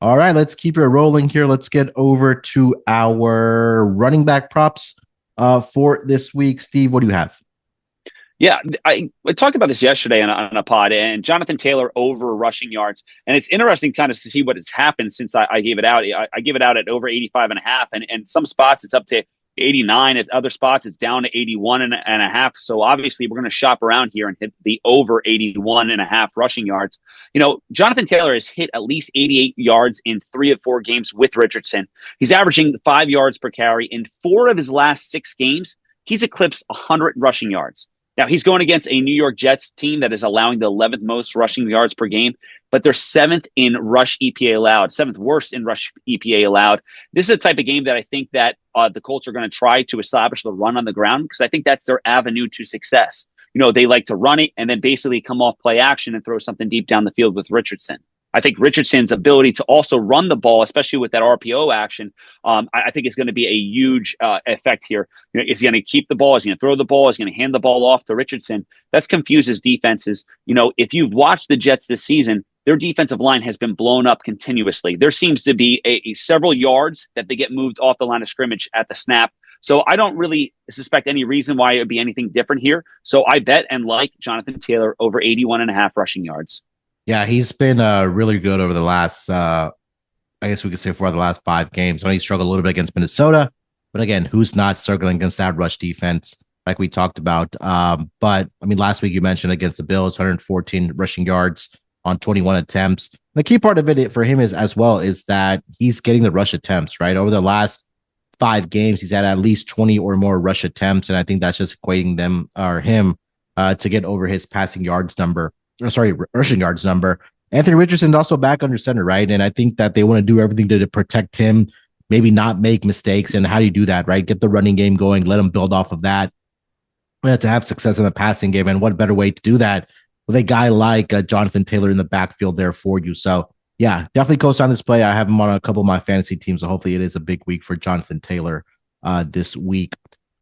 All right, let's keep it rolling here. Let's get over to our running back props for this week. Steve, what do you have? Yeah, I talked about this yesterday on a pod, and Jonathan Taylor over rushing yards. And it's interesting kind of to see what has happened since I gave it out. I give it out at over 85 and a half, and some spots it's up to 89. At other spots, it's down to 81 and a half. So obviously, we're going to shop around here and hit the over 81 and a half rushing yards. Jonathan Taylor has hit at least 88 yards in 3 of 4 games with Richardson. He's averaging 5 yards per carry. In 4 of his last 6 games, he's eclipsed 100 rushing yards. Now, he's going against a New York Jets team that is allowing the 11th most rushing yards per game, but they're seventh in rush EPA allowed, seventh worst in rush EPA allowed. This is the type of game that I think that the Colts are going to try to establish the run on the ground because I think that's their avenue to success. They like to run it and then basically come off play action and throw something deep down the field with Richardson. I think Richardson's ability to also run the ball, especially with that RPO action, I think is going to be a huge effect here. Is he going to keep the ball? Is he going to throw the ball? Is he going to hand the ball off to Richardson? That's confuses defenses. If you've watched the Jets this season, their defensive line has been blown up continuously. There seems to be a several yards that they get moved off the line of scrimmage at the snap. So I don't really suspect any reason why it would be anything different here. So I bet and like Jonathan Taylor over 81 and a half rushing yards. Yeah, he's been really good over the last, I guess we could say for the last 5 games. I know he struggled a little bit against Minnesota, but again, who's not struggling against that rush defense like we talked about? But I mean, last week you mentioned against the Bills, 114 rushing yards on 21 attempts. The key part of it for him is as well is that he's getting the rush attempts, right? Over the last 5 games, he's had at least 20 or more rush attempts, and I think that's just equating them or him to get over his passing yards number. Rushing yards number. Anthony Richardson's also back under center, right? And I think that they want to do everything to protect him, maybe not make mistakes. And how do you do that, right? Get the running game going, let him build off of that to have success in the passing game. And what better way to do that with a guy like Jonathan Taylor in the backfield there for you? So, yeah, definitely co-sign this play. I have him on a couple of my fantasy teams, so hopefully it is a big week for Jonathan Taylor this week.